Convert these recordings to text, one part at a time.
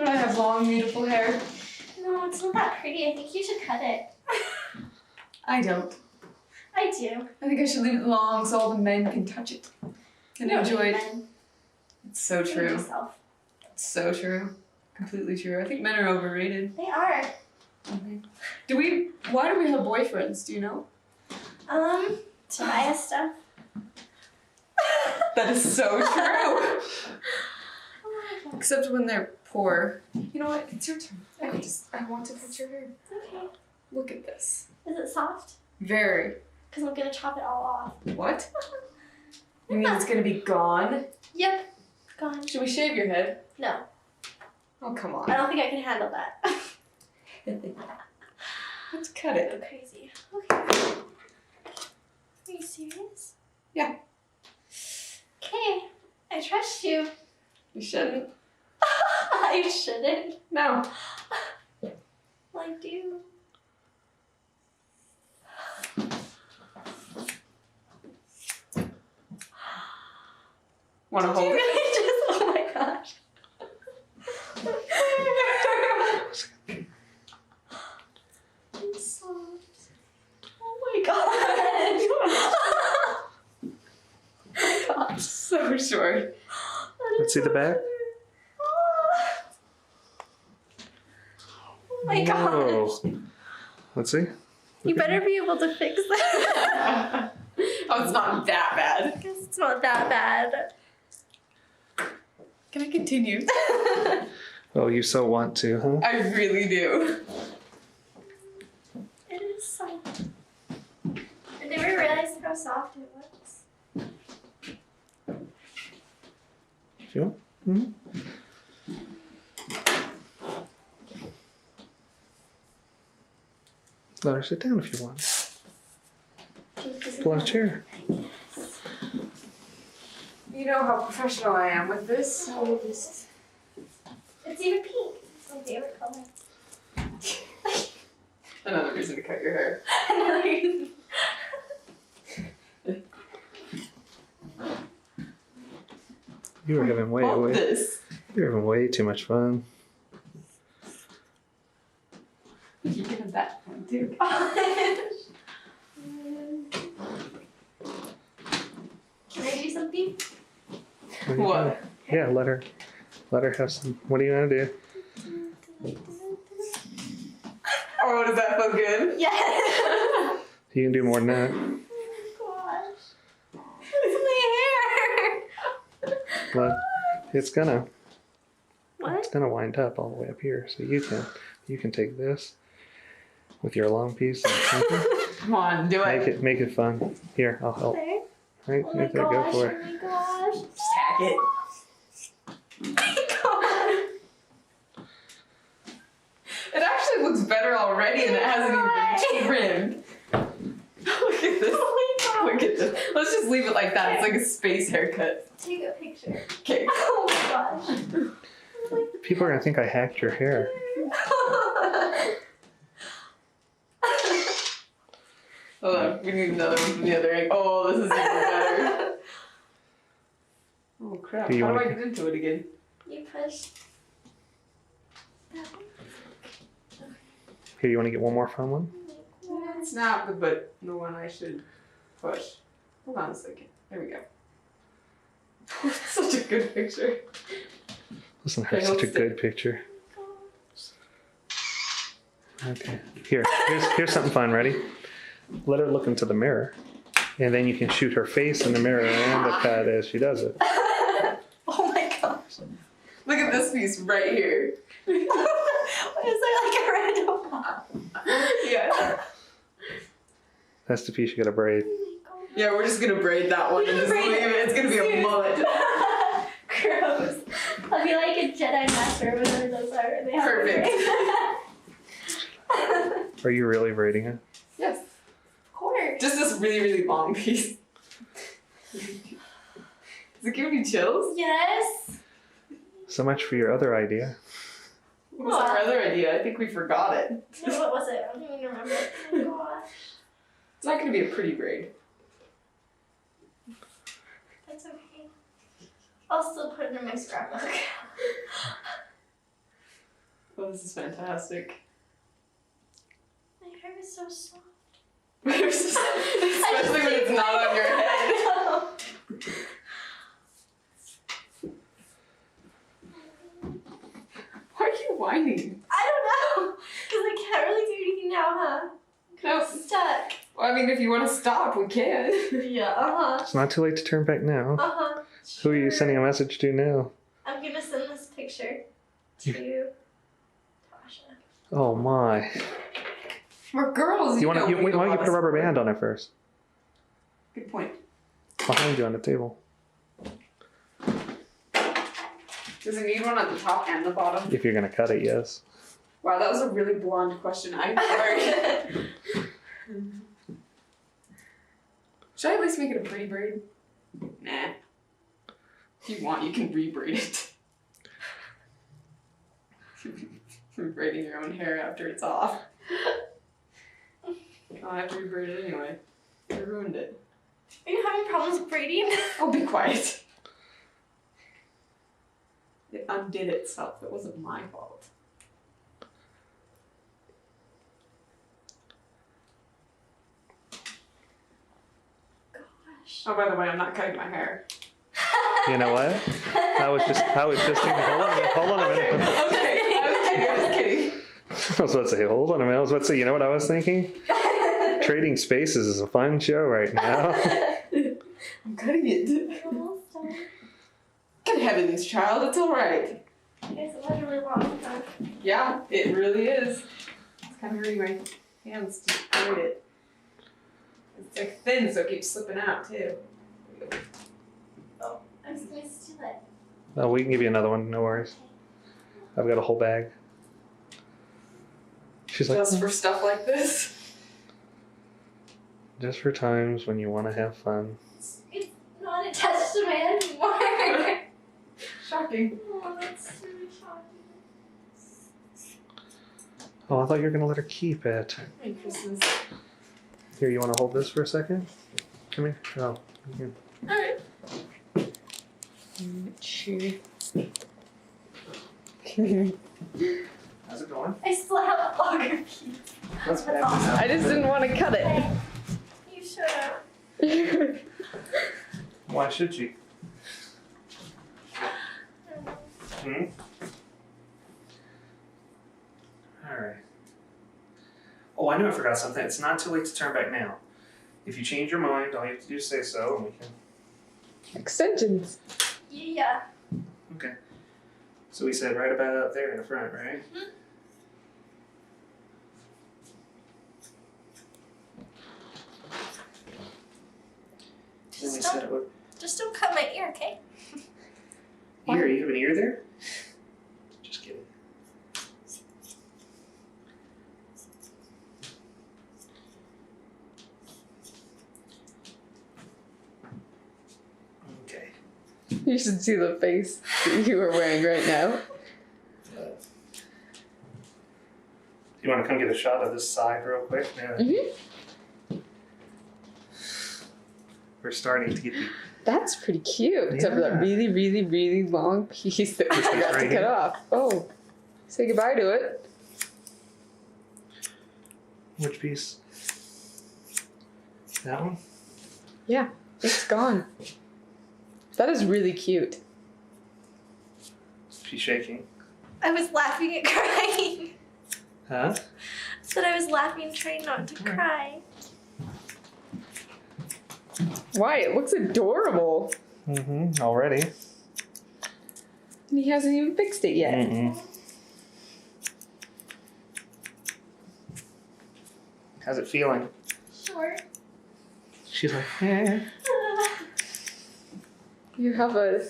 But I have long, beautiful hair. No, it's not that pretty. I think you should cut it. I don't. I do. I think I should leave it long so all the men can touch it and You don't enjoy need it. men. It's so You need true. yourself. It's so true. Completely true. I think men are overrated. They are. Why do we have boyfriends? Do you know? To buy us stuff. That is so true. Oh my God. Except when they're poor. You know what? It's your turn. I want to touch your hair. Okay. Look at this. Is it soft? Very. Because I'm going to chop it all off. What? You mean it's gonna be gone? Yep. Gone. Should we shave your head? No. Oh, come on. I don't think I can handle that. Let's cut it. Go crazy. Okay. Are you serious? Yeah. Okay. I trust you. You shouldn't. I shouldn't. No. Well, I do. Want to Did you hold it? really just? Oh my gosh. It's soft. Oh my god. Oh my gosh. So short. Let's see the back. Oh my gosh. Whoa. Let's see. You better be able to fix that. Oh, it's not that bad. I guess it's not that bad. Can I continue? Oh, you so want to, huh? I really do. It is soft. I never realized how soft it was. You want? Mm-hmm. Let her sit down if you want. Pull out a chair. You know how professional I am with this, so we'll just... It's even pink. It's my favorite color. Another reason to cut your hair. Another reason. You were having way too much fun. You can have that one too. Can I do something? What? Yeah, let her have some. What do you want to do? Oh, does that feel good? Yes. You can do more than that. Oh my gosh. It's my hair. But it's gonna What? wind up all the way up here. So you can take this with your long piece and something. Come on, do it. Make it fun. Here, I'll help. There? Right, Oh my right there, gosh. go for it. Oh my gosh. Just hack it. Oh my god. It actually looks better already and it hasn't even been trimmed. Look at this. Oh my god. Look at this. Let's just leave it like that. It's like a space haircut. Take a picture. Okay. Oh my gosh. People are gonna think I hacked your hair. Hold on, we need another one from the other end. Oh, this is even better. Oh crap, Do you how do wanna- I get into it again? You push. Here, you want to get one more fun one? It's not, but the one I should push. Hold on a second. There we go. Such a good picture. Listen, Okay, here's such a hold good picture. Okay. Here's something fun. Ready? Let her look into the mirror, and then you can shoot her face in the mirror and the cut as she does it. Oh my gosh. Look at this piece right here. What is that, like a random pop? Yeah. That's the piece you gotta braid. Yeah, we're just gonna braid that one and just leave it. It's gonna be a mullet. Gross. I'll be like a Jedi Master, whatever those are. They have Perfect. Are you really braiding it? Yes. Of course. Just this really, really long piece. Is it giving you chills? Yes. So much for your other idea. What was our other idea? I think we forgot it. No, what was it? I don't even remember. Oh my gosh. It's not gonna be a pretty braid. That's okay. I'll still put it in my scrapbook. this is fantastic. My hair is so soft. Especially when it's not on your head. Why are you whining? I don't know. Because I can't really do anything now, huh? No. I'm stuck. Well, I mean, if you want to stop, we can. Yeah, It's not too late to turn back now. Who are you sending a message to now? I'm going to send this picture to Tasha. Oh my. We're girls. Why don't you put a rubber band? band on it first? Good point. Behind you on the table. Does it need one at the top and the bottom? If you're gonna cut it, yes. Wow, that was a really blonde question. I'm sorry. Should I at least make it a pretty braid? Nah. If you want, you can rebraid it. Rebraiding your own hair after it's off. I have to rebraid it anyway. I ruined it. Are you having problems with braiding? Oh, be quiet. It undid itself. It wasn't my fault. Gosh. Oh, by the way, I'm not cutting my hair. You know what? I was just thinking, hold on a minute. Okay, I was kidding. I was about to say, hold on a minute. I was about to say, you know what I was thinking? Trading Spaces is a fun show right now. I'm cutting it. Almost done. Good heavens, child, it's alright. It's literally long enough. Yeah, it really is. It's kind of hurting my hands to braid it. It's like thin, so it keeps slipping out too. Oh, I'm just going to steal it. Oh, we can give you another one. No worries. I've got a whole bag. She's like, Just for stuff like this. just for times when you want to have fun. It's not attached to my head anymore. Shocking. Oh, that's so shocking. Oh, I thought you were gonna let her keep it. Merry Christmas. Here, you want to hold this for a second? Come here. Oh, here. Alright. How's it going? I still have a longer piece. That's bad. I just didn't want to cut it. You should have. Why should she? Hmm? Alright. Oh, I know I forgot something. It's not too late to turn back now. If you change your mind, all you have to do is say so, and we can... Extensions. Yeah. Okay. So we said right about up there in the front, right? Mm-hmm. Then we said it would... Just don't cut my ear, okay? Ear? You have an ear there? Just kidding. Okay. You should see the face that you are wearing right now. You want to come get a shot of this side real quick? Yeah. Mm-hmm. We're starting to get the... That's pretty cute. Except for that Yeah. really, really, really long piece that we forgot to cut off. Oh. Say goodbye to it. Which piece? That one? Yeah, it's gone. That is really cute. She's shaking. I was laughing at crying. Huh? Said I was laughing, trying not to cry. Why? It looks adorable. Mm-hmm. Already. And he hasn't even fixed it yet. Mm-mm. How's it feeling? Short. She's like, eh. You have a...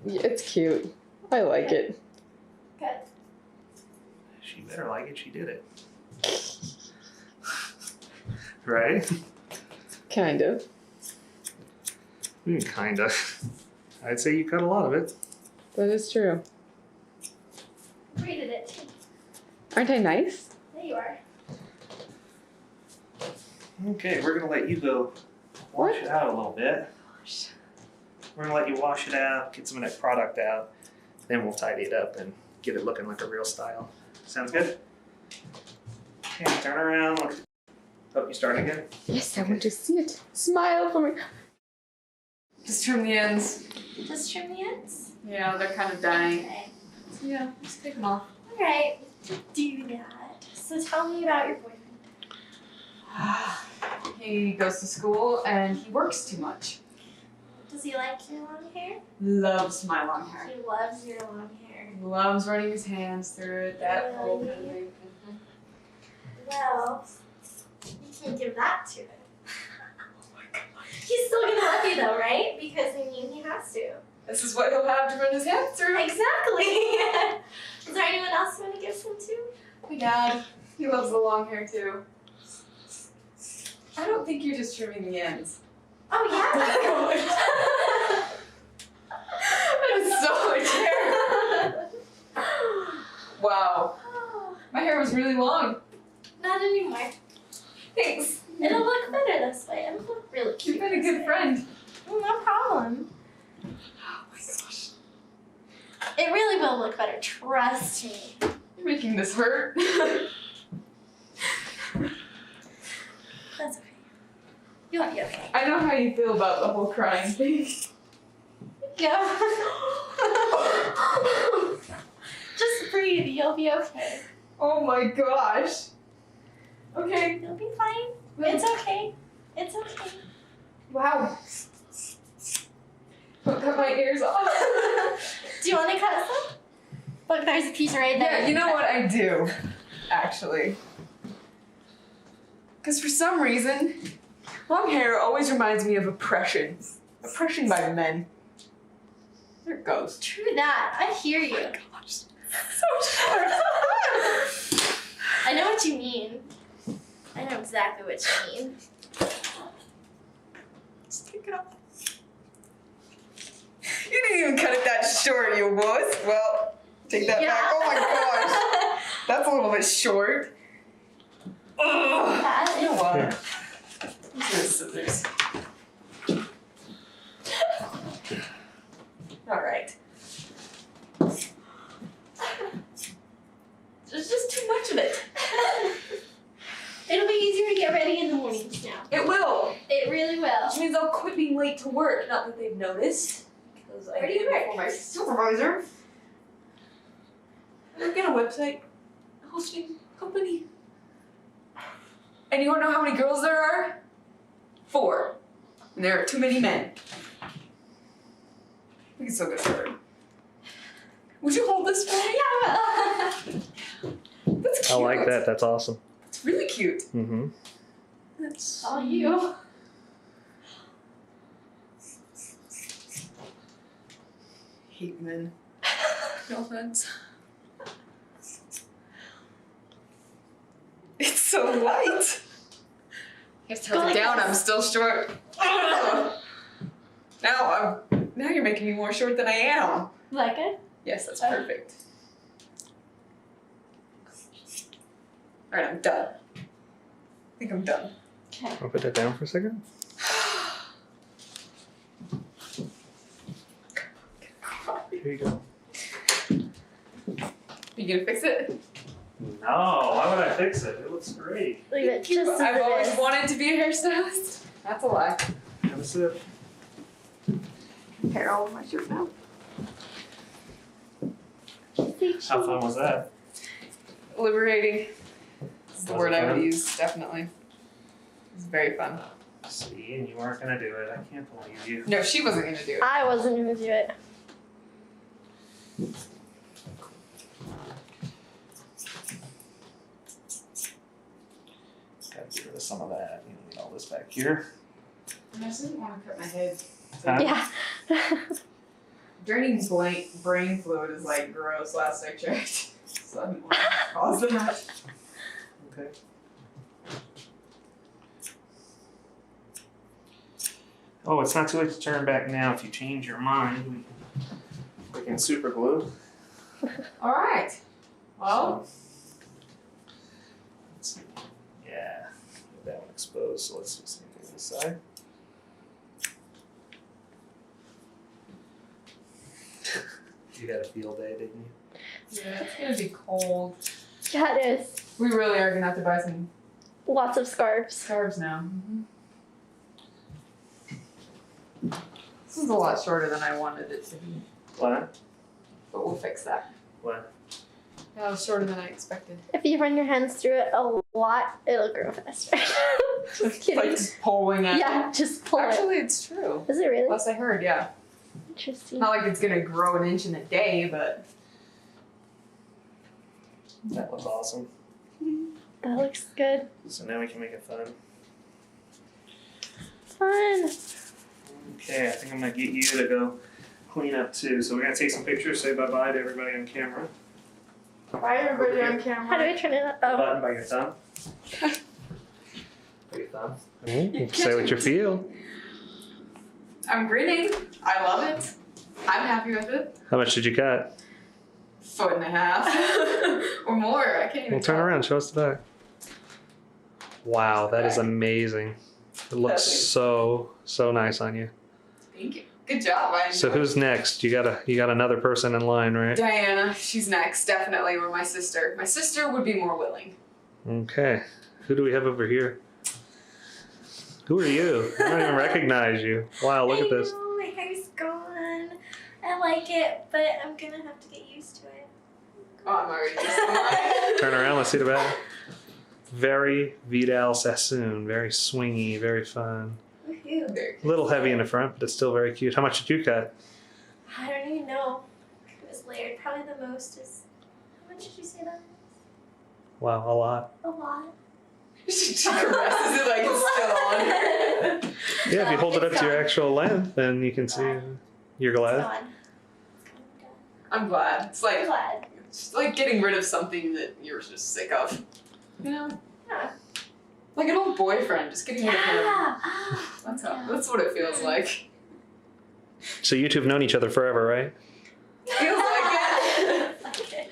Yeah, it's cute. I like it. Good. She better like it. She did it. Right? Kind of. Kind of. I'd say you cut a lot of it. That is true. Braided it. Aren't I nice? There you are. Okay, we're going to let you go wash What? it out a little bit. We're going to let you wash it out, get some of that product out. Then we'll tidy it up and get it looking like a real style. Sounds good? Okay, turn around. Look. Oh, you start again? Yes, I want to see it. Smile for me. Just trim the ends. Just trim the ends? Yeah, they're kind of dying. Okay. So yeah, just take them off. Alright, do that. So tell me about your boyfriend. He goes to school and he works too much. Does he like your long hair? Loves my long hair. He loves your long hair. Loves running his hands through it. That whole kind of thing. Well, you can't give that to him. He's still gonna love you though, right? Because I mean, he has to. This is what he'll have to run his hands through. Exactly. Is there anyone else you want to give some to? My dad, he loves the long hair too. I don't think you're just trimming the ends. Oh yeah. That is so much hair. Wow. My hair was really long. Not anymore. Thanks. It'll look better this way. It'll look really cute. You've been a good friend. No problem. Oh my gosh. It really will look better. Trust me. You're making this hurt. That's okay. You'll be okay. I know how you feel about the whole crying thing. Yeah. Just breathe. You'll be okay. Oh my gosh. Okay. You'll be fine. It's okay. It's okay. Wow. Don't cut my ears off. Do you want to cut some? Look, there's a piece right there. Yeah, you know what I do, actually. Because for some reason, long hair always reminds me of oppression. Oppression by men. There it goes. True that. I hear you. Gosh. So short. I know what you mean. I know exactly what you mean. Just take it off. You didn't even cut it that short, you wuss. Well, take that back. Oh my gosh. That's a little bit short. Ugh. That You know is- what? Let's do scissors. All right. There's just too much of it. It'll be easier to get ready in the mornings now. It will. It really will. Which means I'll quit being late to work. Not that they've noticed. Because I Where do you did work? before my supervisor. I work at a website hosting company. And you wanna know how many girls there are? 4. And there are too many men. We can still get started. Would you hold this for me? Yeah. That's cute. I like that. That's awesome. It's really cute. Mm-hmm. That's All you. hate men. No offense. It's so light. You have to Go have it like down. this. I'm still short. Now you're making me more short than I am. Like it? Yes, that's perfect. All right, I'm done. I think I'm done. Okay. I'll put that down for a second. Here you go. You gonna fix it? No, why would I fix it? It looks great. Leave it just as I've it always is. wanted to be a hairstylist. That's a lie. Have a sip. Hair all over my shirt now. How fun was that? Liberating. That's the Was word it I would fun? use, definitely. It's very fun. See, and you weren't gonna do it. I can't believe you. No, she wasn't gonna do it. I wasn't gonna do it. Gotta get rid of some of that. You don't need all this back here. I just didn't want to cut my head. Huh? Yeah. Draining brain fluid is like gross last I checked. So I didn't want to cause that. Okay. Oh, it's not too late to turn back now. If you change your mind, we can super glue. Alright. Well, So, let's see. Yeah, that one exposed. So let's just get this side. You had a field day, didn't you? Yeah, it's gonna be cold. Yeah, it is. We really are gonna have to buy some Lots of scarves. scarves now. This is a lot shorter than I wanted it to be, What? but we'll fix that. What? Yeah, it was shorter than I expected. If you run your hands through it a lot, it'll grow faster. Just kidding. Like pulling it. Yeah, just pull Actually, it's true. it. Is it really? Last I heard, yeah. Interesting. Not like it's gonna grow an inch in a day, but That looks awesome. That looks good. So now we can make it fun. Fun. Okay, I think I'm gonna get you to go clean up too. So we're gonna take some pictures, say bye-bye to everybody on camera. bye everybody on How do camera. I turn it up? Oh. Button by your thumb. By your thumb. Say what you feel. I'm grinning. I love it. I'm happy with it. How much did you cut? 1.5 or more. I can't even. Well, turn tell. around, show us the back. Wow, that is amazing. It looks so nice on you. Thank you. Good job. I So enjoyed who's next? You got another person in line, right? Diana. She's next, definitely. Or my sister. My sister would be more willing. Okay. Who do we have over here? Who are you? I don't even recognize you. Wow, look at this. I know, my hair's gone. I like it, but I'm gonna have to get used to it. Oh, I'm already used to mine. Turn around, let's see the back. Very Vidal Sassoon, very swingy, very fun. Woohoo. Very A little heavy in the front, but it's still very cute. How much did you cut? I don't even know. It was layered. Probably the most is. How much did you say that was? Wow, a lot. A lot. She caresses it like it's still on her. Yeah, if you hold it up It's to your gone. actual length, then you can see. You're It's glad? gone. It's gone. I'm glad. It's I'm like glad. it's like getting rid of something that you're just sick of. You know? Yeah. Like an old boyfriend, just getting rid of him. Yeah. Ah, That's yeah. that's what it feels like. So you two have known each other forever, right? Feels like it. Okay.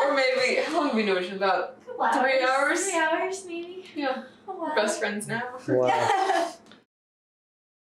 Or maybe how long have we known each other? About Couple 3 hours? 3 hours, maybe. yeah. A while. Best friends now. Wow.